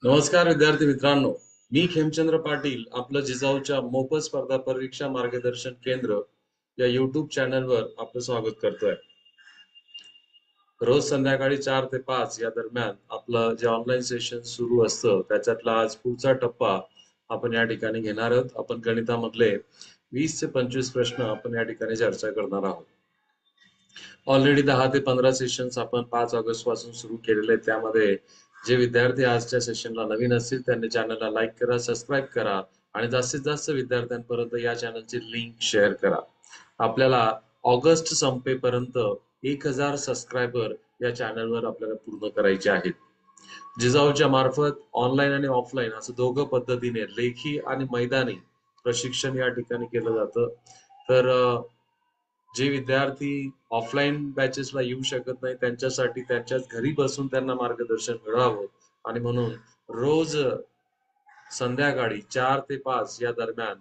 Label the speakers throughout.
Speaker 1: नमस्कार विद्यार्थी मित्रांनो, मी खेमचंद्र पाटील आपलं जिजाऊच्या मोफत स्पर्धा परीक्षा मार्गदर्शन केंद्र या YouTube चॅनलवर आपलं स्वागत करतोय. रोज संध्याकाळी 4 ते 5 या दरम्यान आपलं जे ऑनलाईन सेशन सुरू असतं त्याच्यातला आज पुढचा टप्पा आपण या ठिकाणी घेणार आहोत. आपण गणितामधले 20 ते 25 प्रश्न आपण या ठिकाणी चर्चा करणार आहोत. ऑलरेडी 10 ते 15 सेशन्स आपण 5 ऑगस्ट पासून सुरू केलेले आहेत. त्यामध्ये जे विद्यार्थी आजच्या सेशनला नवीन असतील त्यांनी चॅनलला लाईक करा, सबस्क्राईब करा आणि जास्तीत जास्त विद्यार्थ्यांपर्यंत या चॅनलची लिंक शेअर करा. आपल्याला ऑगस्ट संपेपर्यंत 1000 सबस्क्रायबर या चॅनलवर आपल्याला पूर्ण करायचे आहेत. जिजाऊच्या मार्फत ऑनलाईन आणि ऑफलाईन असं दोघं पद्धतीने लेखी आणि मैदानी प्रशिक्षण या ठिकाणी केलं जातं. तर जे विद्यार्थी ऑफलाईन बॅचेसला येऊ शकत नाही त्यांच्यासाठी त्यांच्याच घरी बसून त्यांना मार्गदर्शन मिळावं आणि म्हणून रोज संध्याकाळी 4 ते 5 या दरम्यान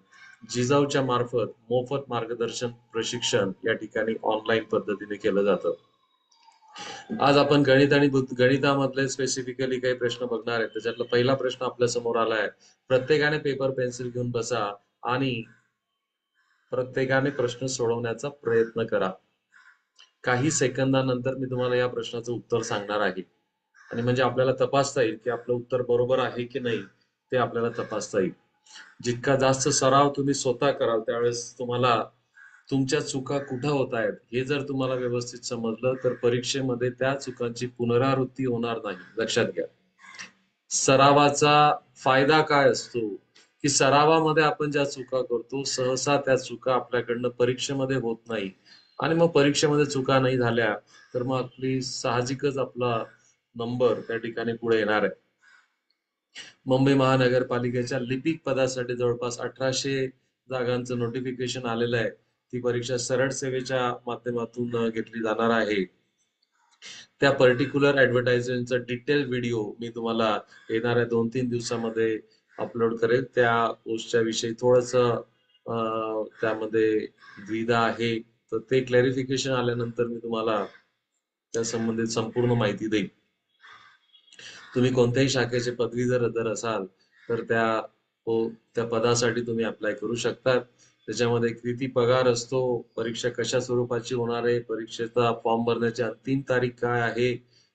Speaker 1: जिजाऊच्या मार्फत मोफत मार्गदर्शन प्रशिक्षण या ठिकाणी ऑनलाईन पद्धतीने केलं जातं. आज आपण गणित आणि गणितामधले स्पेसिफिकली काही प्रश्न बघणार आहेत. त्याच्यातला पहिला प्रश्न आपल्या समोर आला आहे. प्रत्येकाने पेपर पेन्सिल घेऊन बसा आणि प्रत्येकाने प्रश्न सोडवण्याचा प्रयत्न करा. काही सेकंदानंतर मी तुम्हाला या प्रश्नाचं उत्तर सांगणार आहे आणि म्हणजे आपल्याला तपासता येईल की आपलं उत्तर बरोबर आहे की नाही ते आपल्याला तपासता येईल. जितका जास्त सराव तुम्ही स्वतः कराल त्यावेळेस तुम्हाला तुमच्या चुका कुठं होत आहेत हे जर तुम्हाला व्यवस्थित समजलं तर परीक्षेमध्ये त्या चुकांची पुनरावृत्ती होणार नाही. लक्षात घ्या. सरावाचा फायदा काय असतो की सरावामध्ये आपण ज्या चुका करतो सहसा त्या चुका आपल्याकडनं परीक्षेमध्ये होत नाही आणि मग परीक्षेमध्ये चुका नाही झाल्या तर मग आपली साहजिकच आपला नंबर त्या ठिकाणी पुढे येणार आहे. मुंबई महानगरपालिकेच्या लिपिक पदासाठी जवळपास 1800 जागांचं नोटिफिकेशन आलेलं आहे. ती परीक्षा सरळ सेवेच्या माध्यमातून घेतली जाणार आहे. त्या पर्टिक्युलर ऍडव्हर्टाइजमेंटचा डिटेल व्हिडिओ मी तुम्हाला येणाऱ्या 2-3 दिवसामध्ये अपलोड करेल. त्या पोस्टच्या विषयी थोडस त्यामध्ये द्विधा आहे तर ते क्लॅरिफिकेशन आल्यानंतर मी तुम्हाला त्या संबंधित संपूर्ण माहिती देईन. तुम्ही कोणत्याही शाखेचे पदवीधर असाल तर त्या पदासाठी तुम्ही अप्लाय करू शकता. त्याच्यामध्ये किती पगार असतो, परीक्षा कशा स्वरूपाची होणार आहे, परीक्षेचा फॉर्म भरण्याची अंतिम तारीख काय आहे,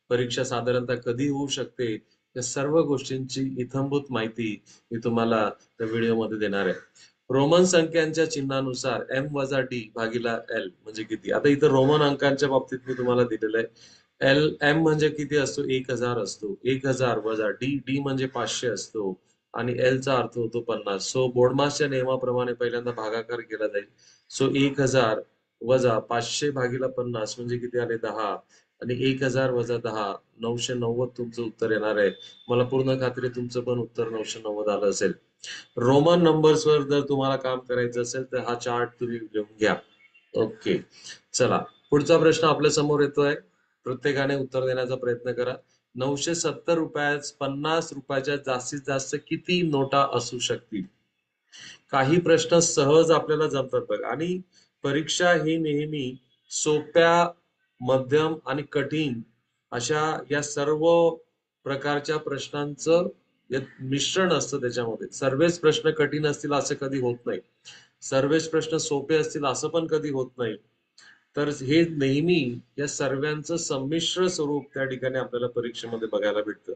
Speaker 1: परीक्षा साधारणतः कधी होऊ शकते, या सर्व गोष्टींची इत्थंभूत माहिती मी तुम्हाला त्या व्हिडिओमध्ये देणार आहे. रोमन संख्यांच्या चिन्हानुसार m-d भागीला l म्हणजे किती. आता इथं रोमन अंकांच्या बाबतीत मी तुम्हाला दिलेलं आहे. m म्हणजे किती असतो, 1000 असतो. 1000 वजा डी म्हणजे 500 असतो आणि l चा अर्थ होतो 50. सो बोर्डमासच्या नियमाप्रमाणे पहिल्यांदा भागाकार केला जाईल. सो 1000 वजा 500 भागीला 50 म्हणजे किती आले 10 आणि 1000 वजा 10 990 तुमचं उत्तर येणार आहे. मला पूर्ण खात्री तुमचं पण उत्तर 990 आलं असेल. रोमन नंबर्सवर जर तुम्हाला काम करायचं असेल तर हा चार्ट तुम्ही लिहून घ्या. ओके, चला पुढचा प्रश्न आपल्या समोर येतोय. प्रत्येकाने उत्तर देण्याचा प्रयत्न करा. 970 रुपयात 50 रुपयाच्या जास्तीत जास्त किती नोटा असू शकतील. काही प्रश्न सहज आपल्याला जमतात बघ आणि परीक्षा ही नेहमी सोप्या, मध्यम आणि कठीण अशा या सर्व प्रकारच्या प्रश्नांचं मिश्रण असतं. त्याच्यामध्ये सर्वच प्रश्न कठीण असतील असं कधी होत नाही, सर्वच प्रश्न सोपे असतील असं पण कधी होत नाही. तर हे नेहमी या सर्वांचं संमिश्र स्वरूप त्या ठिकाणी आपल्याला परीक्षेमध्ये बघायला भेटतं.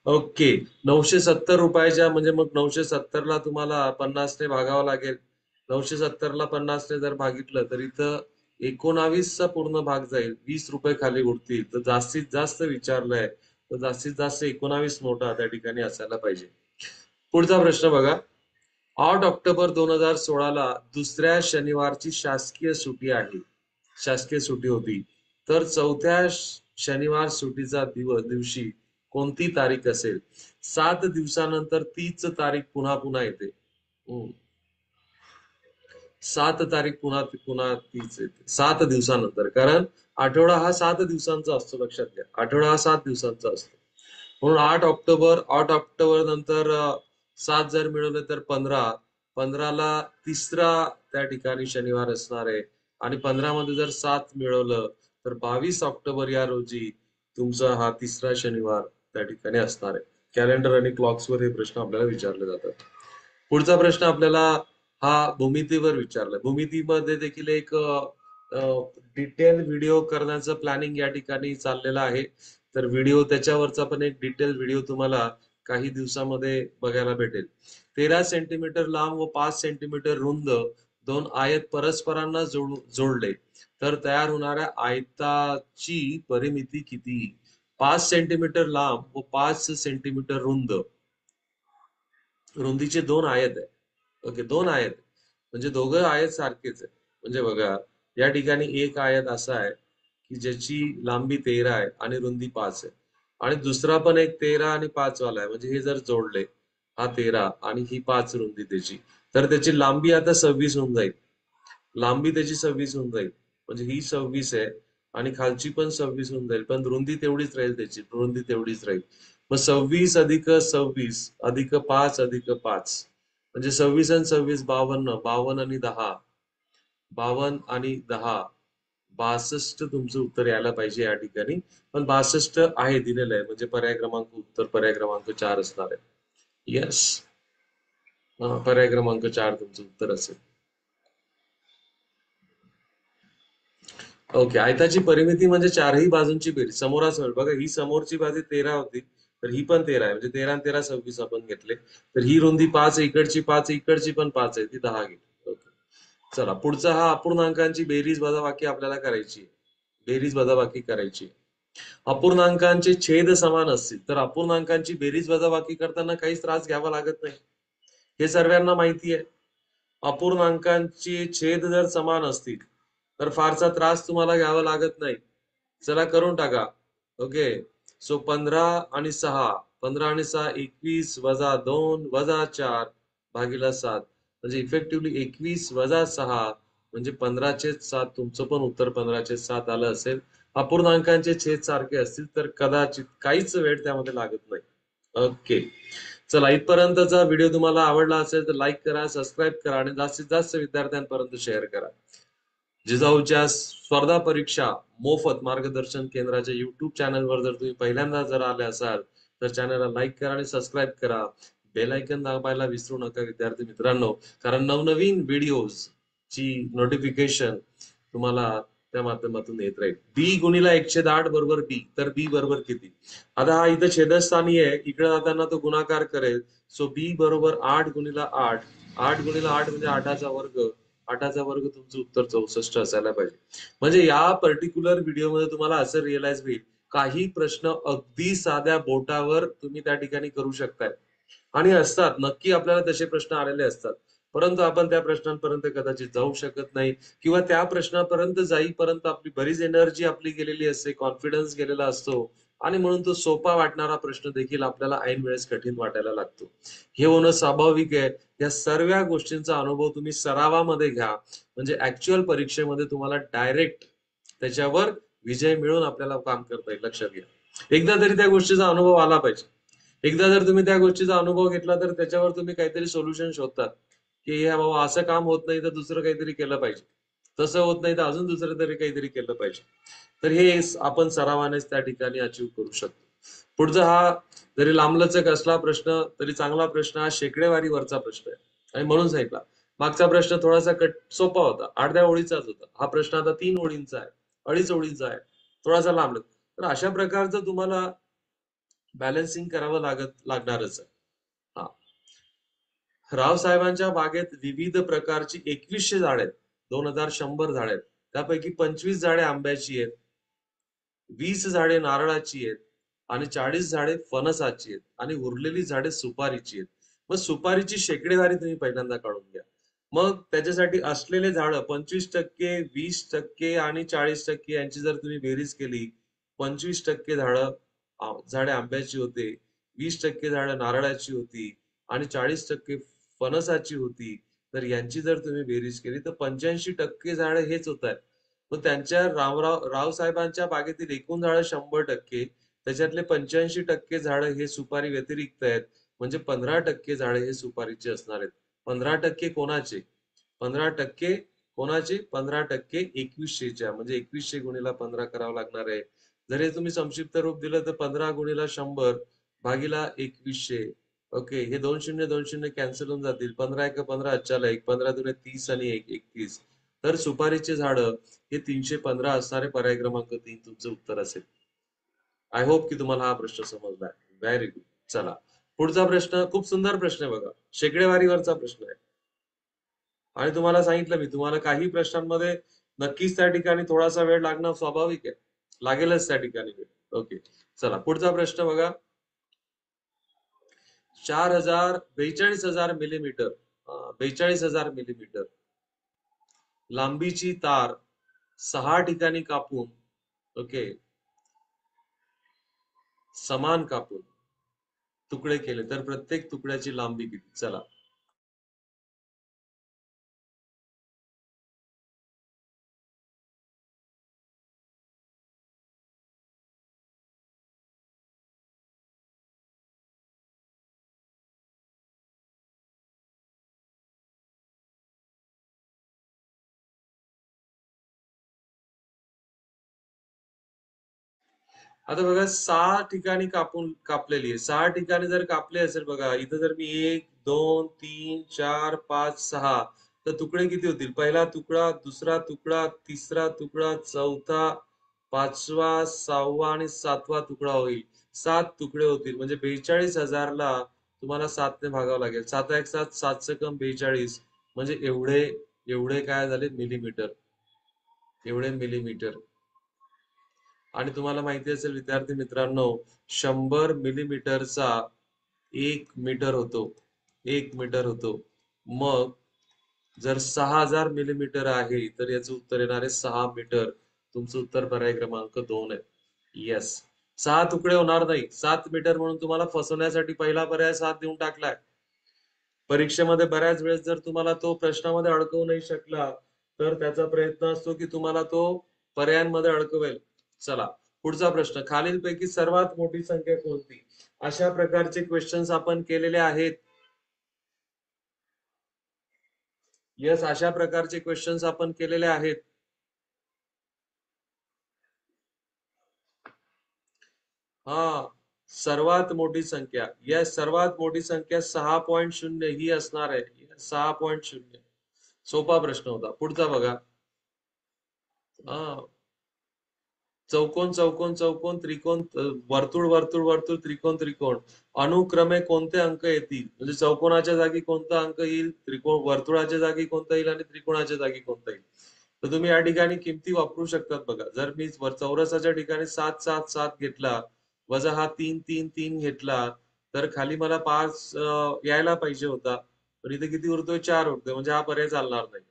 Speaker 1: ओके, 970 रुपयाच्या म्हणजे मग 970 ला तुम्हाला 50 ने भागावं लागेल. 970 ला 50 ने जर भागितलं तर इथं 19 चा पूर्ण भाग जाईल, 20 रुपये खाली उरतील. तर जास्तीत जास्त विचारलंय तर जास्तीत जास्त 19 नोटा त्या ठिकाणी असायला पाहिजे. पुढचा प्रश्न बघा. 8 ऑक्टोबर 2016 ला दुसऱ्या शनिवारची शासकीय सुट्टी आहे, शासकीय सुट्टी होती. तर चौथ्या शनिवार सुट्टीचा दिवशी कोणती तारीख असेल. 7 दिवसानंतर तीच तारीख पुन्हा पुन्हा येते. 7 तारीख पुन्हा पुन्हा तीच येते 7 दिवसानंतर, कारण आठवडा हा 7 दिवसांचा असतो. लक्षात घ्या, आठवडा हा 7 दिवसांचा असतो. म्हणून 8 ऑक्टोबर नंतर 7 जर मिळवले तर 15 ला तिसरा त्या ठिकाणी शनिवार असणार आहे आणि 15 मध्ये जर 7 मिळवलं तर 22 ऑक्टोबर या रोजी तुमचा हा तिसरा शनिवार त्या ठिकाणी असणार आहे. कॅलेंडर आणि क्लॉक्सवर हे प्रश्न आपल्याला विचारले जातात. पुढचा प्रश्न आपल्याला हा भूमितीवर विचारलाय. भूमितीमध्ये देखील एक डिटेल व्हिडिओ करण्याचं प्लॅनिंग या ठिकाणी चाललेलं आहे. तर व्हिडिओ त्याच्यावरचा पण एक डिटेल व्हिडिओ तुम्हाला काही दिवसामध्ये बघायला भेटेल. 13 सेंटीमीटर लांब व 5 सेंटीमीटर रुंद दोन आयत परस्परांना जोडले तर तयार होणाऱ्या आयताची परिमिती किती? 5 सेंटीमीटर लांब व 5 सेंटीमीटर रुंद, रुंदीचे दोन आयत आहे. ओके, दोन आयत म्हणजे दोघं आयत सारखेच आहे. म्हणजे बघा, या ठिकाणी एक आयत असा आहे की ज्याची लांबी 13 आहे आणि रुंदी 5 आहे, आणि दुसरा पण एक 13 आणि 5 वाला आहे. म्हणजे हे जर जोडले, हा 13 आणि ही 5 रुंदी त्याची, तर त्याची लांबी आता 26 होऊन जाईल. लांबी त्याची 26 होऊन जाईल. म्हणजे ही 26 आहे आणि खालची पण 26 होऊन जाईल, पण रुंदी तेवढीच राहील, त्याची रुंदी तेवढीच राहील. मग 26 अधिक 26 अधिक 5 अधिक 5 म्हणजे 26 आणि 26 52, 52 आणि 10, 52 आणि 10 62 तुमचं उत्तर यायला पाहिजे या ठिकाणी. पण 62 आहे दिलेलं आहे, म्हणजे पर्याय क्रमांक उत्तर पर्याय क्रमांक 4 असणार आहे. येस, पर्याय क्रमांक 4 तुमचं उत्तर असेल. ओके, आयताची परिमिती म्हणजे चारही बाजूंची बेरीज, समोरासमोर. बघा, ही समोरची बाजू 13 होती, तर ही पण 13 आहे. म्हणजे 13 आणि 13 26 आपण घेतले. तर ही रुंदी 5 इकडची, 5 इकडची पण 5 आहे, ती 10 घेतली. ओके, चला पुढचा हा अपूर्णांकांची बेरीज वजाबाकी आपल्याला करायची आहे. बेरीज वजाबाकी करायची आहे. अपूर्णांकांचे छेद समान असतील तर अपूर्णांकांची बेरीज वजाबाकी करताना काहीच त्रास घ्यावा लागत नाही, हे सर्वांना माहिती आहे. अपूर्णांकांचे छेद जर समान असतील तर फारसा त्रास तुम्हाला घ्यावा लागत नाही. चला करून टाका. ओके, सो 15 आणि 6, 15 आणि 6 21 वजा 2 वजा 4 भागीला 7, म्हणजे इफेक्टिव्हली 21 वजा 6 म्हणजे 15/7. तुमचं पण उत्तर 15/7 आलं असेल. अपूर्णांकांचे छेद सारखे असतील तर कदाचित काहीच वेळ त्यामध्ये लागत नाही. ओके, चला इथपर्यंतचा व्हिडिओ तुम्हाला आवडला असेल तर लाईक करा, सबस्क्राईब करा आणि जास्तीत जास्त विद्यार्थ्यांपर्यंत शेअर करा. जिजाऊच्या स्पर्धा परीक्षा मोफत मार्गदर्शन केंद्राच्या युट्यूब चॅनलवर जर तुम्ही पहिल्यांदा जर आले असाल तर चॅनलला लाईक करा आणि सबस्क्राईब करा. बेल आयकन दाबायला विसरू नका विद्यार्थी मित्रांनो, कारण नवनवीन व्हिडिओज ची नोटिफिकेशन तुम्हाला त्या माध्यमातून येत राहील. बी गुणिला 108 बरोबर बी, तर बी बरोबर किती? आता हा इथं छेदस्थानी आहे, इकडे जाताना तो गुणाकार करेल. सो बी बरोबर 8 गुणिला 8, 8 गुणिला 8 म्हणजे 8चा वर्ग, 8चा वर्ग तुमचं उत्तर 64 असायला पाहिजे. म्हणजे या पर्टिक्युलर व्हिडिओमध्ये तुम्हाला असं रिअलाइज होईल, काही प्रश्न अगदी साध्या बोटावर तुम्ही त्या ठिकाणी करू शकताय आणि असतात, नक्की आपल्याला तसे प्रश्न आलेले असतात, परंतु आपण त्या प्रश्नांपर्यंत कदाचित जाऊ शकत नाही, किंवा त्या प्रश्नापर्यंत जाईपर्यंत आपली बरीच एनर्जी आपली गेलेली असते, कॉन्फिडन्स गेलेला असतो, आणि म्हणून तो सोपा वाटणारा प्रश्न देखील आपल्याला ऐन वेळेस कठीण वाटायला लागतो. हे होणं स्वाभाविक आहे. या सर्व गोष्टींचा अनुभव तुम्ही सरावामध्ये घ्या, म्हणजे ऍक्च्युअल परीक्षेमध्ये तुम्हाला डायरेक्ट त्याच्यावर विजय मिळून आपल्याला काम करता येईल. लक्षात घ्या, एकदा तरी त्या गोष्टीचा अनुभव आला पाहिजे. एकदा जर तुम्ही त्या गोष्टीचा अनुभव घेतला तर त्याच्यावर तुम्ही काहीतरी सोल्युशन शोधतात, की ह्या बाबा असं काम होत नाही तर दुसरं काहीतरी केलं पाहिजे, तसं होत नाही तर अजून दुसरं तरी काहीतरी केलं पाहिजे. तर हे आपण सरावानेच त्या ठिकाणी अचीव करू शकतो. पुढचा हा जरी लांबलचक असला प्रश्न तरी चांगला प्रश्न, हा शेकडेवारीवरचा प्रश्न आहे आणि म्हणून सांगितला. मागचा प्रश्न थोडासा सोपा होता, अर्ध्या ओळीचाच होता. हा प्रश्न आता 3 ओळींचा आहे, 2.5 ओळींचा आहे, थोडासा लांब. तर अशा प्रकारचं तुम्हाला बॅलन्सिंग करावं लागणारच आहे. हा, रावसाहेबांच्या बागेत विविध प्रकारची 2100 झाडे आहेत, 2100 झाडे आहेत. त्यापैकी 25 झाडे आंब्याची आहेत, 20 झाडे नारळाची आहेत आणि 40 झाडे फणसाची आहेत आणि उरलेली झाडे सुपारीची आहेत. मग सुपारीची शेकडेवारी तुम्ही पहिल्यांदा काढून घ्या. मग त्याच्यासाठी असलेले झाडं 25%, 20% आणि 40% यांची जर तुम्ही बेरीज केली, 25% झाडे आंब्याची होते, 20% झाडं नारळाची होती आणि 40% फणसाची होती. तर यांची जर तुम्ही बेरीज केली तर 85% झाडं हेच होत आहेत. मग त्यांच्या रावसाहेबांच्या बागेतील एकूण झाडं 100%, त्याच्यातले 85% झाडं हे सुपारी व्यतिरिक्त आहेत, म्हणजे 15% झाडे हे सुपारीचे असणार आहेत. 15% कोणाचे? 15% कोणाचे? 15% 2100च्या, म्हणजे 2100 गुणिला 15 करावं लागणार आहे. जर हे तुम्ही संक्षिप्त रूप दिलं तर 15 गुणिला 100 भागीला 2100. ओके, हे 2 शून्य कॅन्सल होऊन जातील. 15 × 15 अच्छा एक, 15 × 2 = 30 आणि 1 = 31. तर सुपारीचे झाडं हे 315 असणारे पर्याय क्रमांक 3 तुमचं उत्तर असेल. आय होप की तुम्हाला हा प्रश्न समजलाय. Very good. चला, पुढचा प्रश्न खूप सुंदर प्रश्न आहे बघा. शेकडेवारीवरचा प्रश्न आहे. आणि तुम्हाला सांगितलं मी, तुम्हाला काही प्रश्नांमध्ये नक्कीच त्या ठिकाणी थोडासा वेळ लागणं स्वाभाविक आहे. लागेलच त्या ठिकाणी वेळ. ओके, चला पुढचा प्रश्न बघा. 42,000 मिलीमीटर लांबीची तार 6 ठिकाणी कापून, ओके, समान कापून तुकडे केले तर प्रत्येक तुकड्याची लांबी किती? चला, आता बघा 6 ठिकाणी कापलेली आहे. 6 ठिकाणी जर कापले असेल बघा, इथं जर मी 1 2 3 4 5 6, तर तुकडे किती होतील? पहिला तुकडा, दुसरा तुकडा, तिसरा तुकडा, चौथा, पाचवा, 6वा आणि 7वा तुकडा होईल. 7 तुकडे होतील. म्हणजे 42,000ला तुम्हाला 7ने भागावं लागेल. 7 1 7, 7 सकम 42. म्हणजे एवढे एवढे काय झाले? मिलीमीटर. एवढे मिलीमीटर. आणि तुम्हाला माहिती असेल विद्यार्थी मित्रांनो, 100 मिलीमीटरचा 1 मीटर होतो. 1 मीटर होतो. मग जर 6,000 मिलीमीटर आहे तर याचं उत्तर येणार आहे 6 मीटर. तुमचं उत्तर पर्याय क्रमांक 2 आहे. येस, 6 तुकडे होणार नाही. 7 मीटर म्हणून तुम्हाला फसवण्यासाठी पहिला पर्याय 7 देऊन टाकलाय. परीक्षेमध्ये बऱ्याच वेळेस जर तुम्हाला तो प्रश्नामध्ये अडकवू नाही शकला, तर त्याचा प्रयत्न असतो की तुम्हाला तो पर्यायांमध्ये अडकवेल. चला, पुढचा प्रश्न. खालीलपैकी सर्वात मोठी संख्या कोणती? अशा प्रकारचे क्वेश्चन्स आपण केलेले आहेत. यस, अशा प्रकारचे क्वेश्चन्स आपण केलेले आहेत. हा, सर्वात मोठी संख्या. यस, सर्वात मोठी संख्या 6.0 ही असणार आहे. 6.0. सोपा प्रश्न होता. पुढचा बघा. हा, चौकोन चौकोन चौकोन, त्रिकोण, वर्तुळ वर्तुळ वर्तुळ, त्रिकोण त्रिकोण, अनुक्रमे कोणते अंक येतील? म्हणजे चौकोनाच्या जागी कोणता अंक येईल, त्रिकोण वर्तुळाच्या जागी कोणता येईल आणि त्रिकोणाच्या जागी कोणता येईल? तर तुम्ही या ठिकाणी किमती वापरू शकतात बघा. जर मी चौरसाच्या ठिकाणी 7 7 7 घेतला, वजा हा 3 3 3 घेतला, तर खाली मला 5 यायला पाहिजे होता, पण इथे किती उरतोय? 4 उरतोय. म्हणजे हा पर्याय चालणार नाही.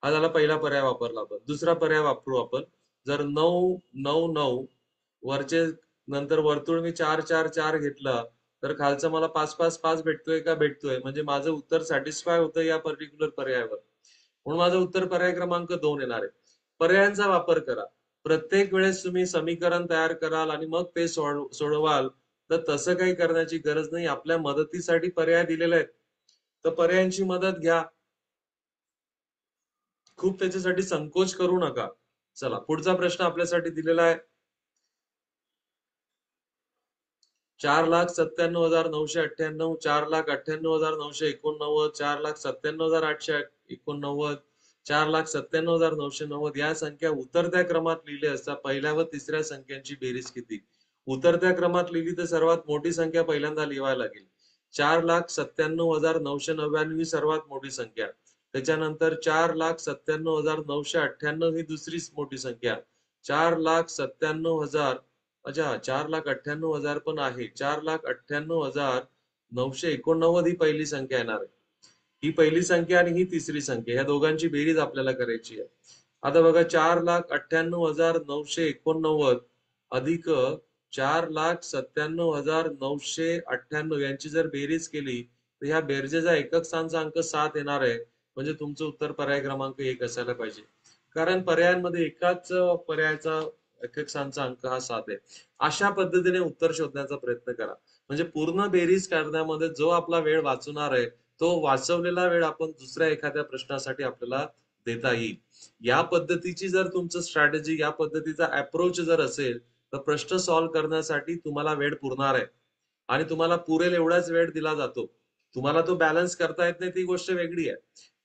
Speaker 1: हा झाला पहिला पर्याय वापरला आपण. दुसरा पर्याय वापरू आपण. जर 9 9 9 वरचे नंतर वर्तुळ मी 4 4 4 घेतला, तर खालचं मला 5 5 5 भेटतोय का? भेटतोय. म्हणजे माझं उत्तर सॅटिस्फाय होतं या पर्टिक्युलर पर्यायावर. म्हणून माझं उत्तर पर्याय क्रमांक 2 येणार आहे. पर्यायांचा वापर करा. प्रत्येक वेळेस तुम्ही समीकरण तयार कराल आणि मग ते सोडवाल, तर तसं काही करण्याची गरज नाही. आपल्या मदतीसाठी पर्याय दिलेले आहेत, तर पर्यायांची मदत घ्या. खूप त्याच्यासाठी संकोच करू नका. चला, पुढचा प्रश्न आपल्यासाठी दिलेला आहे. 4,97,998, 4,98,989, 4,97,889, 4,97,990 या संख्या उतरत्या क्रमात लिहिल्या असता पहिल्या व तिसऱ्या संख्यांची बेरीज किती? उतरत्या क्रमात लिहिली तर सर्वात मोठी संख्या पहिल्यांदा लिहायला लागेल. 4,97,999 ही सर्वात मोठी संख्या. त्याच्यानंतर 4,97,998 ही दुसरी मोठी संख्या. 4,97,000, अच्छा, 4,98,000 पण आहे. 4,98,989 ही पहिली संख्या येणार आहे. ही पहिली संख्या आणि ही तिसरी संख्या, या दोघांची बेरीज आपल्याला करायची आहे. आता बघा, 4,98,989 अधिक 4,97,998 यांची जर बेरीज केली, तर ह्या बेरजेचा एकक स्थानचा अंक 7 येणार आहे. म्हणजे तुमचं उत्तर पर्याय क्रमांक 1 असायला पाहिजे. कारण पर्यायांमध्ये एकाच पर्यायाचा एकक स्थानचा अंक हा 7 आहे. अशा पद्धतीने उत्तर शोधण्याचा प्रयत्न करा. म्हणजे पूर्ण बेरीज करण्यामध्ये जो आपला वेळ वाचणार आहे, तो वाचवलेला वेळ आपण दुसऱ्या एखाद्या प्रश्नासाठी आपल्याला देता येईल. या पद्धतीची जर तुमचं स्ट्रॅटेजी, या पद्धतीचा अप्रोच जर असेल, तर प्रश्न सॉल्व्ह करण्यासाठी तुम्हाला वेळ पुरणार आहे. आणि तुम्हाला पुरेल एवढाच वेळ दिला जातो. तुम्हाला तो बॅलन्स करता येत नाही ती गोष्ट वेगळी आहे.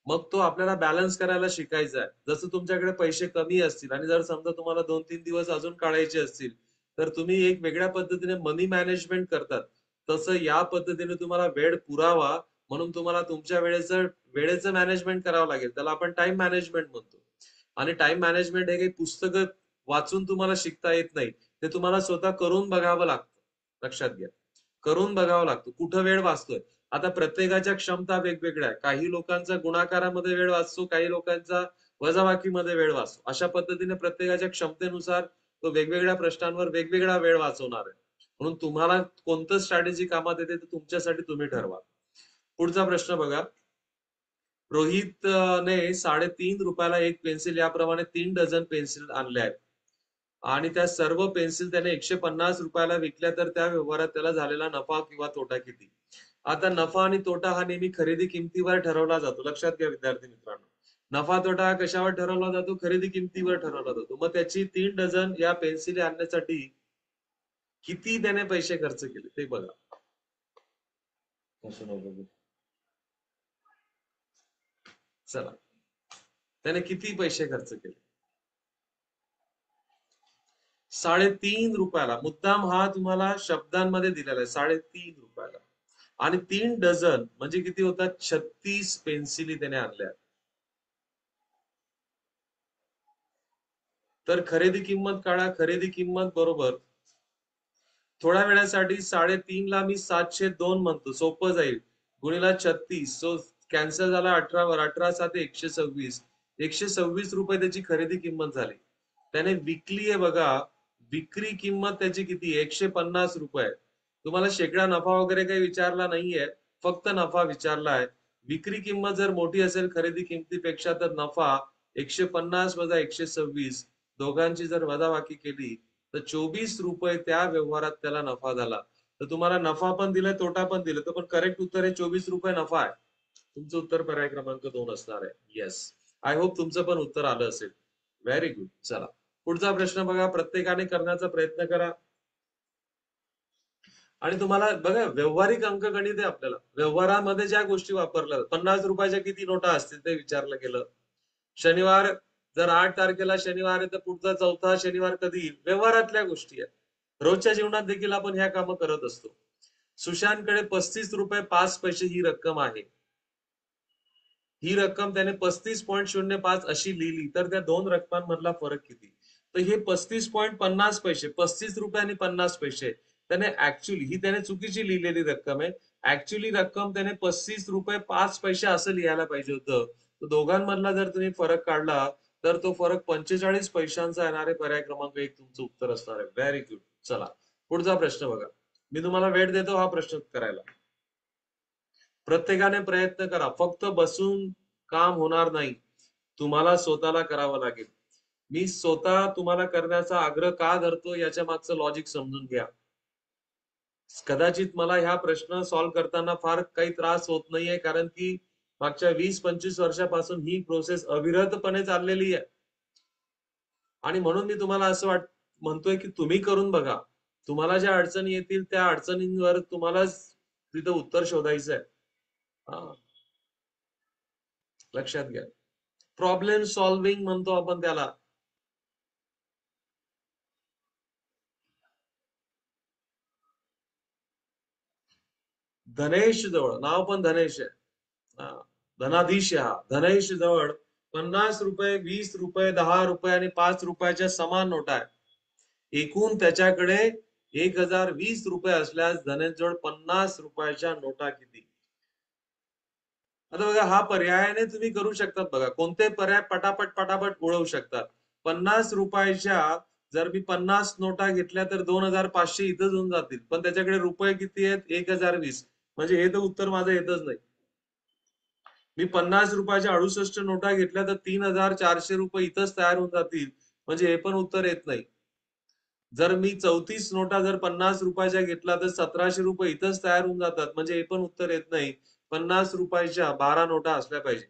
Speaker 1: मग तो आपल्याला बॅलन्स करायला शिकायचा आहे. जसं तुमच्याकडे पैसे कमी असतील आणि जर समजा तुम्हाला 2-3 दिवस अजून काढायचे असतील, तर तुम्ही एक वेगळ्या पद्धतीने मनी मॅनेजमेंट करतात. तसं या पद्धतीने तुम्हाला वेळ पुरावा म्हणून तुम्हाला तुमच्या वेळेचं मॅनेजमेंट करावं लागेल. त्याला आपण टाइम मॅनेजमेंट म्हणतो. आणि टाइम मॅनेजमेंट हे काही पुस्तकं वाचून तुम्हाला शिकता येत नाही. ते तुम्हाला स्वतः करून बघावं लागतं. लक्षात घ्या. करून बघावं लागतं. कुठं वेळ वाचतोय. आता प्रत्येकाच्या क्षमता वेगवेगळ्या आहे. काही लोकांचा गुणाकारामध्ये वेळ वाचतो, काही लोकांचा वजाबाकीमध्ये वेळ वाचतो. अशा पद्धतीने प्रत्येकाच्या क्षमतेनुसार तो वेगवेगळ्या प्रश्नांवर वेगवेगळा वेळ वाचवणार आहे. म्हणून तुम्हाला कोणतं स्ट्रॅटेजी कामात येते ते तुमच्यासाठी तुम्ही ठरवा. पुढचा प्रश्न बघा. रोहितने 3.5 रुपयाला एक पेन्सिल याप्रमाणे 3 डझन पेन्सिल आणल्या आहेत. आणि त्या सर्व पेन्सिल त्याने 150 रुपयाला विकल्या तर त्या व्यवहारात त्याला झालेला नफा किंवा तोटा किती? आता नफा आणि तोटा हा नेहमी खरेदी किमतीवर ठरवला जातो. लक्षात घ्या विद्यार्थी मित्रांनो. नफा तोटा हा कशावर ठरवला जातो? खरेदी किमतीवर ठरवला जातो. मग त्याची 3 डझन या पेन्सिली आणण्यासाठी किती त्याने पैसे खर्च केले ते बघा. चला, त्याने किती पैसे खर्च केले? 3.5 रुपयाला. मुद्दाम हा तुम्हाला शब्दांमध्ये दिलेला आहे. 3.5 रुपयाला. आणि 3 डझन म्हणजे किती होतात? 36 पेन्सिली त्याने आणल्या. तर खरेदी किंमत काढा. खरेदी किंमत बरोबर थोड्या वेळासाठी 3.5 ला मी 702 म्हणतो, सोपं जाईल. गुणिला 36, सो कॅन्सल झाला 18 वर. 18 7 126. 126 रुपये त्याची खरेदी किंमत झाली. त्याने विकली आहे बघा. विक्री किंमत त्याची किती? 150 रुपये. तुम्हाला शेकडा नफा वगैरे काही विचारला नाहीये, फक्त नफा विचारलाय. विक्री किंमत जर मोठी असेल खरेदी किमतीपेक्षा तर नफा 150 वजा 126 दोघांची जर वजाबाकी केली तर 24 रुपये त्या व्यवहारात त्याला नफा झाला. तर तुम्हाला नफा पण दिलाय, तोटा पण दिलं, तर पण करेक्ट उत्तर आहे 24 रुपये नफा आहे. तुमचं उत्तर पर्याय क्रमांक 2 असणार आहे. येस. आय होप तुमचं पण उत्तर आलं असेल. Very good. चला, पुढचा प्रश्न बघा. प्रत्येकाने करण्याचा प्रयत्न करा. आणि तुम्हाला बघा, व्यवहारिक अंकगणित आहे आपल्याला. व्यवहारामध्ये ज्या गोष्टी वापरल्या 50 रुपयाच्या किती नोटा असतील ते विचारलं गेलं. शनिवार जर 8 तारखेला शनिवार आहे तर पुढचा चौथा शनिवार कधी येईल? व्यवहारातल्या गोष्टी आहेत. रोजच्या जीवनात देखील आपण ह्या कामं करत असतो. सुशांतकडे 35 रुपये 5 पैसे ही रक्कम आहे. ही रक्कम त्याने 35.05 अशी लिहिली तर त्या दोन रकमांमधला फरक किती? तर हे 35.50 पैसे, 35 रुपये आणि 50 पैसे त्याने ऍक्च्युली, ही त्याने चुकीची लिहिलेली रक्कम आहे. ऍक्च्युली रक्कम त्याने 35 रुपये 5 पैसे असं लिहायला पाहिजे होतं. तर दोघांमधला जर तुम्ही फरक काढला तर तो फरक 45 पैशांचा येणार आहे. पर्याय क्रमांक 1 तुमचं उत्तर असणार आहे. Very good. चला, पुढचा प्रश्न बघा. मी तुम्हाला वेळ देतो हा प्रश्न करायला. प्रत्येकाने प्रयत्न करा. फक्त बसून काम होणार नाही. तुम्हाला स्वतःला करावं लागेल. मी स्वतः तुम्हाला करण्याचा आग्रह का धरतो याच्या मागचं लॉजिक समजून घ्या. कदाचित मला ह्या प्रश्न सॉल्व्ह करताना फार काही त्रास होत नाहीये, कारण की मागच्या 20-25 वर्षापासून ही प्रोसेस अविरतपणे चाललेली आहे. आणि म्हणून मी तुम्हाला असं म्हणतोय की तुम्ही करून बघा. तुम्हाला ज्या अडचणी येतील त्या अडचणींवर तुम्हालाच तिथं उत्तर शोधायचं आहे. हा, लक्षात घ्या. प्रॉब्लेम सॉल्विंग म्हणतो आपण त्याला. धनेश जवळ, नाव पण धनेश आहे. धनाधीश आहे हा. धनेश जवळ 50 रुपये, 20 रुपये, 10 रुपये आणि 5 रुपयाच्या समान नोटा आहे. एकूण त्याच्याकडे 1020 रुपये असल्यास धनेश जवळ 50 रुपयाच्या नोटा किती? आता बघा, हा पर्यायाने तुम्ही करू शकतात. बघा कोणते पर्याय पटापट पटापट उडवू शकतात. 50 रुपयाच्या जर मी 50 नोटा घेतल्या तर 2500 इथंच होऊन जातील. पण त्याच्याकडे रुपये किती आहेत? 1020. म्हणजे हे तर उत्तर माझं येतच नाही. मी 50 रुपयाच्या 68 नोटा घेतल्या तर 3400 रुपये इथंच तयार होऊन जातील. म्हणजे हे पण उत्तर येत नाही. जर मी 34 नोटा जर 50 रुपयाच्या घेतला तर 1700 रुपये इथंच तयार होऊन जातात. म्हणजे हे पण उत्तर येत नाही. 50 रुपयाच्या 12 नोटा असल्या पाहिजे.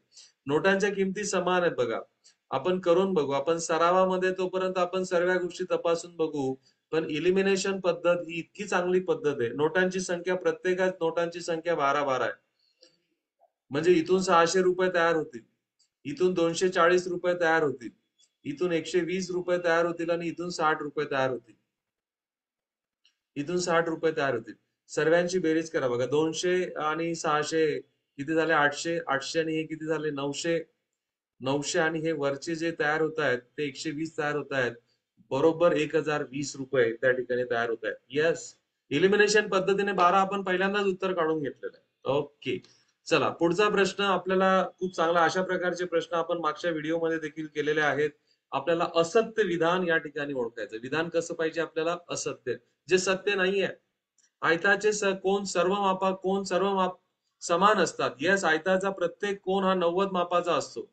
Speaker 1: नोटांच्या किमती समान आहेत बघा. आपण करून बघू. आपण सरावामध्ये तोपर्यंत आपण सर्व गोष्टी तपासून बघू. पण इलिमिनेशन पद्धत ही इतकी चांगली पद्धत आहे. नोटांची संख्या, प्रत्येकाच नोटांची संख्या 12 आहे. म्हणजे इथून 600 रुपये तयार होतील, इथून 240 रुपये तयार होतील, इथून 120 रुपये तयार होतील आणि इथून 60 रुपये तयार होतील, इथून 60 रुपये तयार होतील. सर्वांची बेरीज करा बघा. 200 आणि 600 किती झाले? 800. 800 आणि हे किती झाले? 900. 900 आणि हे वरचे जे तयार होत आहेत ते 120 तयार होत आहेत. बरोबर 1020 रुपये त्या ठिकाणी तयार होत आहेत. येस, इलिमिनेशन पद्धतीने 12 आपण पहिल्यांदाच उत्तर काढून घेतलेलं आहे. ओके, चला पुढचा प्रश्न. आपल्याला खूप चांगला अशा प्रकारचे प्रश्न आपण मागच्या व्हिडिओमध्ये देखील केलेले आहेत. आपल्याला असत्य विधान या ठिकाणी ओळखायचं. विधान कसं पाहिजे आपल्याला? असत्य, जे सत्य नाहीये. आयताचे कोण सर्व मापा, कोण सर्व माप समान असतात. येस, आयताचा प्रत्येक कोण हा 90 मापाचा असतो.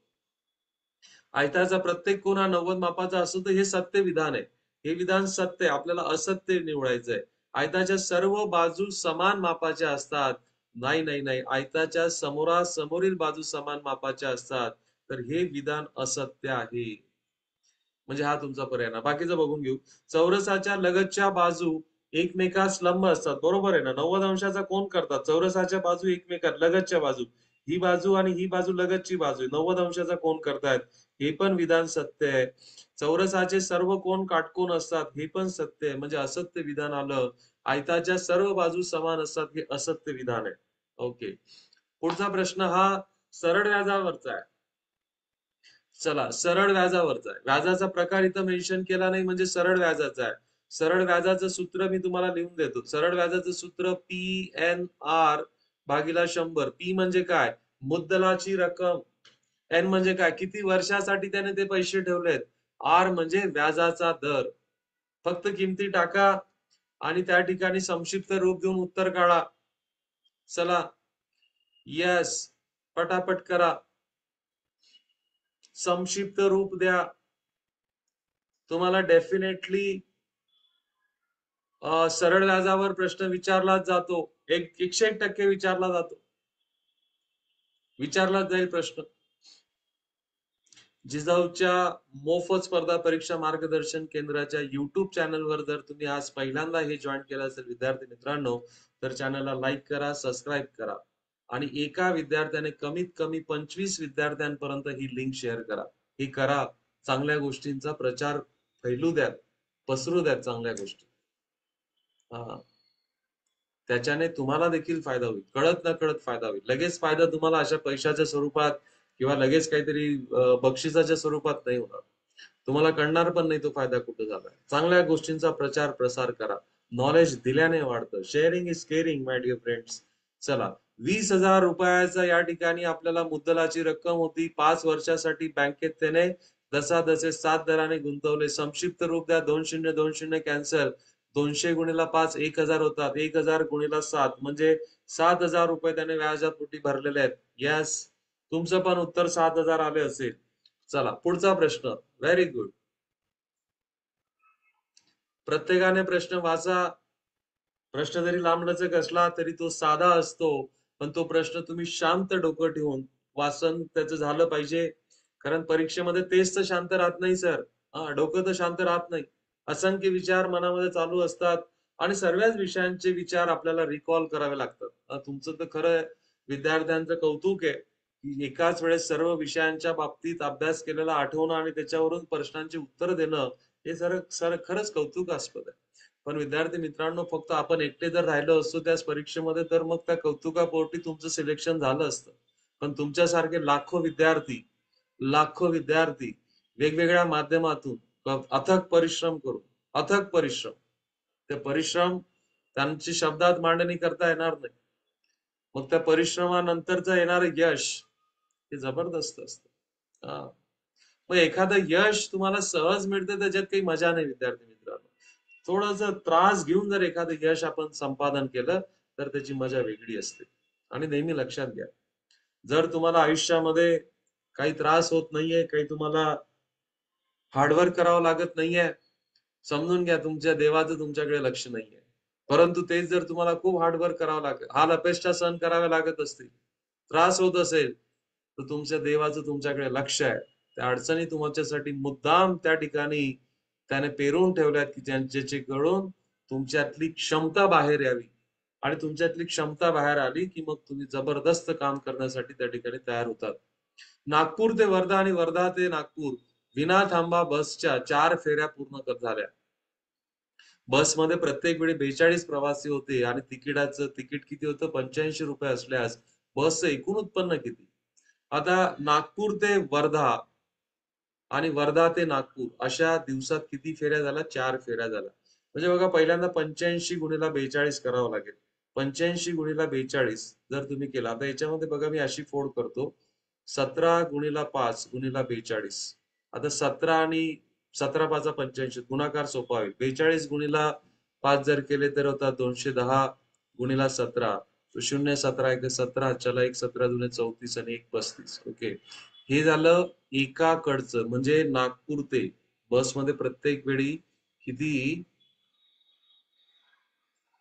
Speaker 1: आयताचा प्रत्येक कोण हा 90 मापाचा असतो. तर हे सत्य विधान आहे. हे विधान सत्य आहे. आपल्याला असत्य निवडायचंय. आयताच्या सर्व बाजू समान मापाच्या असतात. नाही नाही नाही, आयताच्या समोरासमोरील बाजू समान मापाच्या असतात. तर हे विधान असत्य आहे. म्हणजे हा तुमचा पर्याय ना. बाकीचं बघून घेऊ. चौरसाच्या लगतच्या बाजू एकमेकास लंब असतात. बरोबर आहे ना. 90 अंशाचा कोण करतात? चौरसाच्या बाजू एकमेकात लगतच्या बाजू, ही बाजू आणि ही बाजू लगतची बाजू आहे. 90 अंशाचा कोण करतायत, हे पण विधान सत्य आहे. चौरसाचे सर्व कोण काटकोन असतात, हे पण सत्य आहे. म्हणजे असत्य विधान आलं. आयताच्या सर्व बाजू समान असतात, हे असत्य विधान आहे. ओके, पुढचा प्रश्न हा सरळ व्याजावरचा आहे. चला, सरळ व्याजावरचा आहे. व्याजाचा प्रकार इथं मेन्शन केला नाही, म्हणजे सरळ व्याजाचा आहे. सरळ व्याजाचं सूत्र मी तुम्हाला लिहून देतो. सरळ व्याजाचं सूत्र PNR भागीला 100. पी म्हणजे काय? मुद्दलाची रक्कम. एन म्हणजे काय? किती वर्षासाठी त्याने ते पैसे ठेवलेत. आर म्हणजे व्याजाचा दर. फक्त किमती टाका आणि त्या ठिकाणी संक्षिप्त रूप देऊन उत्तर काढा. चला, यस, पटापट करा. संक्षिप्त रूप द्या. तुम्हाला डेफिनेटली सरळ व्याजावर प्रश्न विचारलाच जातो. 101% विचारला जातो, विचारलाच जाईल प्रश्न. जिजाऊच्या मोफत स्पर्धा परीक्षा मार्गदर्शन केंद्राच्या युट्यूब चॅनलवर जर तुम्ही आज पहिल्यांदा हे जॉईन केलं असेल विद्यार्थी मित्रांनो, तर चॅनलला लाईक करा, सबस्क्राईब करा आणि एका विद्यार्थ्याने कमीत कमी 25 विद्यार्थ्यांपर्यंत ही लिंक शेअर करा. हे करा. चांगल्या गोष्टींचा प्रचार फैलू द्या, पसरू द्या चांगल्या गोष्टी. त्याच्याने तुम्हाला देखील फायदा होईल. कळत न कळत फायदा होईल. लगेच फायदा तुम्हाला अशा पैशाच्या स्वरूपात किंवा लगेच काहीतरी बक्षिसाच्या स्वरूपात नाही होणार. तुम्हाला कळणार पण नाही तो फायदा कुठे झाला. चांगल्या गोष्टींचा प्रचार प्रसार करा. नॉलेज दिल्याने वाढतं. Sharing is caring my dear friends. चला, 20,000 रुपयाचा या ठिकाणी आपल्याला मुद्दलाची रक्कम होती. 5 वर्षासाठी बँकेत त्याने जसाजसे 7 दराने गुंतवले. संक्षिप्त रूप द्या. 20 20 कॅन्सल. 200 गुणिला 5 1000 होतात. 1000 गुणिला 7 म्हणजे 7,000 रुपये त्याने व्याजापोटी भरलेले आहेत. यस, तुमचं पण उत्तर 7,000 आले असेल. चला, पुढचा प्रश्न. Very good. प्रत्येकाने प्रश्न वाचा. प्रश्न जरी लांबलचक असला तरी तो साधा असतो, पण तो प्रश्न तुम्ही शांत डोकं ठेवून वाचन त्याचं झालं पाहिजे. कारण परीक्षेमध्ये तेच तर शांत राहत नाही सर. डोकं तर शांत राहत नाही. असंख्य विचार मनामध्ये चालू असतात आणि सर्वच विषयांचे विचार आपल्याला रिकॉल करावे लागतात. तुमचं तर खरं विद्यार्थ्यांचं कौतुक आहे की एकाच वेळेस सर्व विषयांच्या बाबतीत अभ्यास केलेला आठवणं आणि त्याच्यावरून प्रश्नांची उत्तर देणं, हे सर खरंच कौतुकास्पद आहे. पण विद्यार्थी मित्रांनो, फक्त आपण एकटे जर राहिलो असतो त्याच परीक्षेमध्ये तर मग त्या कौतुकापोटी तुमचं सिलेक्शन झालं असतं. पण तुमच्यासारखे लाखो विद्यार्थी वेगवेगळ्या माध्यमातून अथक परिश्रम करून, अथक परिश्रम, ते परिश्रम त्यांची शब्दात मांडणी करता येणार नाही. मग त्या परिश्रमानंतरचं येणारं यश हे जबरदस्त असतं. मग एखादं यश तुम्हाला सहज मिळते त्याच्यात काही मजा नाही विद्यार्थी मित्रांनो. थोडस त्रास घेऊन जर एखादं यश आपण संपादन केलं तर त्याची मजा वेगळी असते. आणि नेहमी लक्षात घ्या, जर तुम्हाला आयुष्यामध्ये काही त्रास होत नाहीये, काही तुम्हाला हार्डवर्क करावं लागत नाहीये, समजून घ्या तुमच्या देवाचं तुमच्याकडे लक्ष नाहीये. परंतु तेच जर तुम्हाला खूप हार्डवर्क करावं लागत, हाल अपेष्टा सहन कराव्या लागत असतील, त्रास होत असेल, तर तुमच्या देवाचं तुमच्याकडे लक्ष आहे. त्या अडचणी तुमच्यासाठी मुद्दाम त्या ठिकाणी त्याने पेरून ठेवल्यात की ज्याचे कडून तुमच्यातली क्षमता बाहेर यावी, आणि तुमच्यातली क्षमता बाहेर आली की मग तुम्ही जबरदस्त काम करण्यासाठी त्या ठिकाणी तयार होतात. नागपूर ते वर्धा आणि वर्धा ते नागपूर विना थांबा बसच्या 4 फेऱ्या पूर्ण झाल्या. बसमध्ये प्रत्येक वेळी 42 प्रवासी होते आणि तिकिटाचं तिकीट किती होतं? 85 रुपये असल्यास बसचं एकूण उत्पन्न किती? आता नागपूर ते वर्धा आणि वर्धा ते नागपूर अशा दिवसात किती फेऱ्या झाल्या? 4 फेऱ्या झाल्या. म्हणजे बघा, पहिल्यांदा 85 गुणिले 42 करावं लागेल. 85 गुणिले 42 जर तुम्ही केला, आता याच्यामध्ये बघा मी अशी फोड करतो. 17 गुणिले 5 गुणिले 42. आता 17 आणि 17 5 85 गुणाकार सोपा होईल. 42 गुणिले 5 जर केले तर होतात 210 गुणिले 17. तो 0 17 1 17, चला 1 17 दुने 34 आणि 1 35. ओके, हे झालं एकाकडचं, म्हणजे नागपूर ते. बसमध्ये प्रत्येक वेळी किती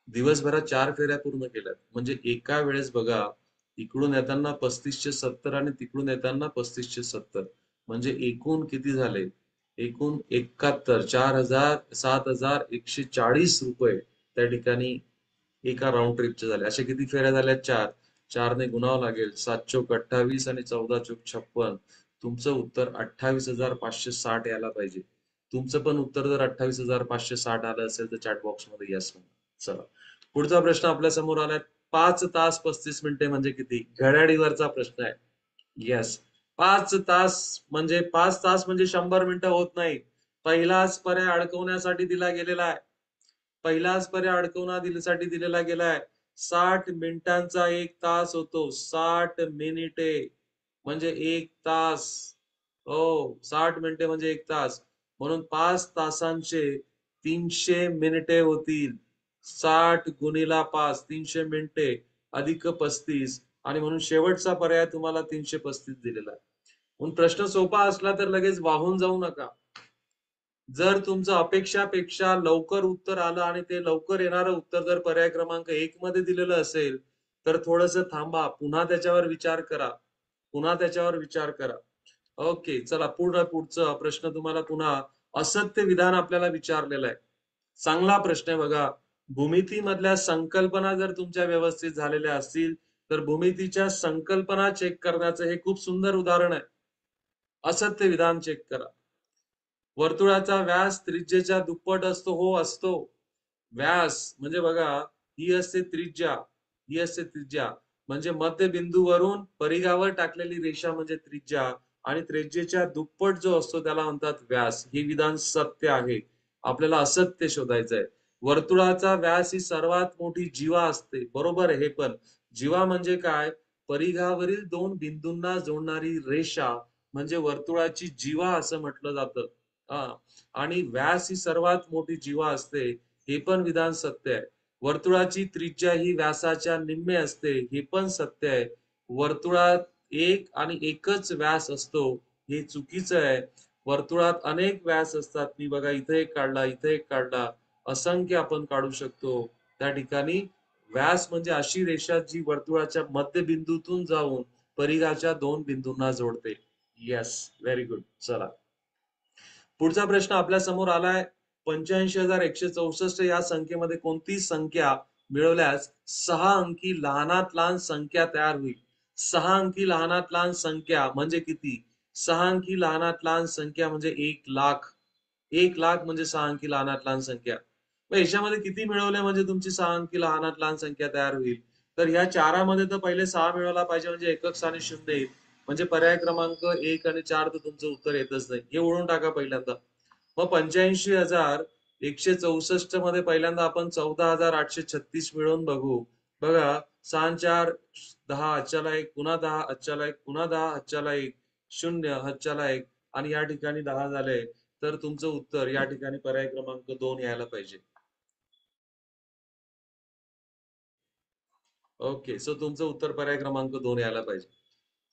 Speaker 1: दिवसभरात 4 फेऱ्या पूर्ण केल्यात, म्हणजे एका वेळेस बघा, इकडून येताना 3570 आणि तिकडून येताना 3570, म्हणजे एकूण किती झाले? एकूण 71 4000 7140 रुपये त्या ठिकाणी एका राऊंड ट्रिपचे झाले. अशा किती फेऱ्या झाल्या? 4. 4 ने गुणावं लागेल. 7 चोक 28 आणि 14 चोक 56. तुमचं उत्तर 28,560 यायला पाहिजे. तुमचं पण उत्तर जर 28,560 आलं असेल तर चॅट बॉक्स मध्ये यस म्हणा. चला, पुढचा प्रश्न आपल्या समोर आलाय. 5 तास 35 मिनिटे म्हणजे किती? घड्याळीवरचा प्रश्न आहे. येस, 5 तास म्हणजे 5 तास म्हणजे 100 मिनिटं होत नाही. पहिलाच पर्याय अडकवण्यासाठी दिला गेलेला आहे. पहिलाच पर्याय अडकवण्यासाठी दिलेला गेलाय. 60 मिनिटांचा 1 तास होतो. 60 मिनिटे म्हणजे 1 तास. हो, 60 मिनिटे म्हणजे 1 तास. म्हणून 5 तासांचे 300 मिनिटे होतील. 60 गुणिला 5 300 मिनिटे अधिक 35, आणि म्हणून शेवटचा पर्याय तुम्हाला 335 दिलेला आहे. म्हणून प्रश्न सोपा असला तर लगेच वाहून जाऊ नका. जर तुमचं अपेक्षापेक्षा लवकर उत्तर आलं आणि ते लवकर येणारं उत्तर जर पर्याय क्रमांक 1 मध्ये दिलेलं असेल तर थोडस थांबा, पुन्हा त्याच्यावर विचार करा, पुन्हा त्याच्यावर विचार करा. ओके, चला पुढचा प्रश्न तुम्हाला पुन्हा असत्य विधान आपल्याला विचारलेलं आहे. चांगला प्रश्न आहे बघा. भूमितीमधल्या संकल्पना जर तुमच्या व्यवस्थित झालेल्या असतील तर भूमितीच्या संकल्पना चेक करण्याचं हे खूप सुंदर उदाहरण आहे. असत्य विधान चेक करा. वर्तुळाचा व्यास त्रिज्येच्या दुप्पट असतो. हो, असतो. व्यास म्हणजे बघा, ही असते त्रिज्या, ही असते त्रिज्या, म्हणजे मध्यबिंदूवरून परिघावर टाकलेली रेषा म्हणजे त्रिज्या, आणि त्रिज्येच्या दुप्पट जो असतो त्याला म्हणतात व्यास. हे विधान सत्य आहे. आपल्याला असत्य शोधायचं आहे. वर्तुळाचा व्यास ही सर्वात मोठी जीवा असते. बरोबर आहे हे पण. जीवा म्हणजे काय? परिघावरील 2 बिंदूंना जोडणारी रेषा म्हणजे वर्तुळाची जीवा असं म्हटलं जातं. हा, आणि व्यास ही सर्वात मोठी जीवा असते. हे पण विधान सत्य आहे. वर्तुळाची त्रिज्या ही व्यासाच्या निम्मे असते. हे पण सत्य आहे. वर्तुळात एक आणि एकच व्यास असतो. हे चुकीचं आहे. वर्तुळात अनेक व्यास असतात. मी बघा इथे एक काढला, इथे एक काढला, असंख्य आपण काढू शकतो. त्या ठिकाणी व्यास म्हणजे अशी रेषा जी वर्तुळाच्या मध्यबिंदूतून जाऊन परिघाच्या 2 बिंदूंना जोडते. Yes, very good. चला, पुढचा प्रश्न आपल्या समोर आलाय. 85,164 या संख्येमध्ये कोणती संख्या मिळवल्यास 6 अंकी लहानात लहान संख्या तयार होईल? 6 अंकी लहानात लहान संख्या म्हणजे किती? 6 अंकी लहानात लहान संख्या म्हणजे 1 लाख. 1 लाख म्हणजे 6 अंकी लहानात लहान संख्या. मग याच्यामध्ये किती मिळवले म्हणजे तुमची 6 अंकी लहानात लहान संख्या तयार होईल? तर ह्या चारामध्ये तर पहिले 6 मिळवला पाहिजे, म्हणजे एकक स्थानी 0 येईल. म्हणजे पर्याय क्रमांक 1 आणि 4 तर तुमचं उत्तर येतच नाही. हे ओळून टाका पहिल्यांदा. मग 85,164 मध्ये पहिल्यांदा आपण 14,836 मिळवून बघू. बघा, 6 4 10 अच्चाला 1 पुन्हा 10 अच्चाला 1 पुन्हा 10 अच्चाला 1 0 हच्चाला 1 आणि या ठिकाणी 10 झाले. तर तुमचं उत्तर या ठिकाणी पर्याय क्रमांक 2 यायला पाहिजे. ओके, सो तुमचं उत्तर पर्याय क्रमांक 2 यायला पाहिजे.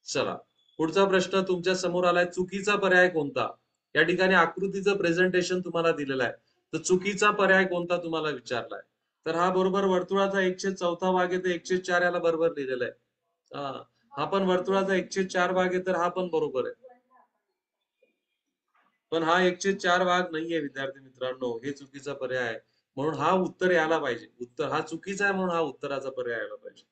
Speaker 1: चला, पुढचा प्रश्न तुमच्या समोर आलाय. चुकीचा पर्याय कोणता? या ठिकाणी आकृतीचं प्रेझेंटेशन तुम्हाला दिलेलं आहे. तर चुकीचा पर्याय कोणता तुम्हाला विचारलाय. तर हा बरोबर वर्तुळाचा 1/4 भाग आहे, तर 1/4 याला बरोबर लिहिलेला आहे. हा पण वर्तुळाचा 1/4 भाग आहे, तर हा पण बरोबर आहे. पण हा 104 भाग नाहीये विद्यार्थी मित्रांनो, हे चुकीचा पर्याय आहे. म्हणून हा उत्तर यायला पाहिजे. उत्तर हा चुकीचा आहे म्हणून हा उत्तराचा पर्याय यायला पाहिजे.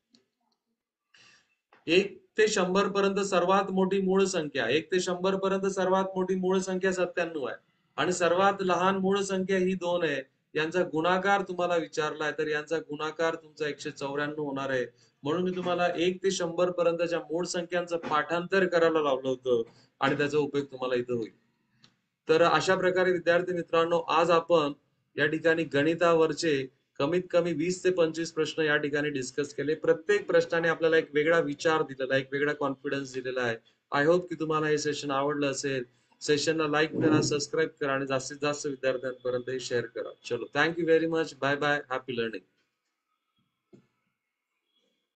Speaker 1: 1 ते 100 पर्यंत सर्वात मोठी मूळ संख्या, 1 ते 100 पर्यंत सर्वात मोठी मूळ संख्या 97 आहे आणि सर्वात लहान मूळ संख्या ही 2 आहे. यांचा गुणाकार तुम्हाला विचारलाय तर यांचा गुणाकार तुमचा 194 होणार आहे. म्हणून मी तुम्हाला 1 ते 100 पर्यंतच्या मूळ संख्यांचं पाठांतर करायला लावलं होतं आणि त्याचा उपयोग तुम्हाला इथं होईल. तर अशा प्रकारे विद्यार्थी मित्रांनो, आज आपण या ठिकाणी गणितावरचे कमीत कमी 20 ते 25 प्रश्न या ठिकाणी डिस्कस केले. प्रत्येक प्रश्नाने आपल्याला एक वेगळा विचार दिलेला आहे, एक वेगळा कॉन्फिडन्स दिलेला आहे. आय होप की तुम्हाला हे सेशन आवडलं असेल. सेशनला लाईक करा, सबस्क्राईब करा आणि जास्तीत जास्त विद्यार्थ्यांपर्यंत शेअर करा. चलो, thank you very much. Bye bye. Happy learning.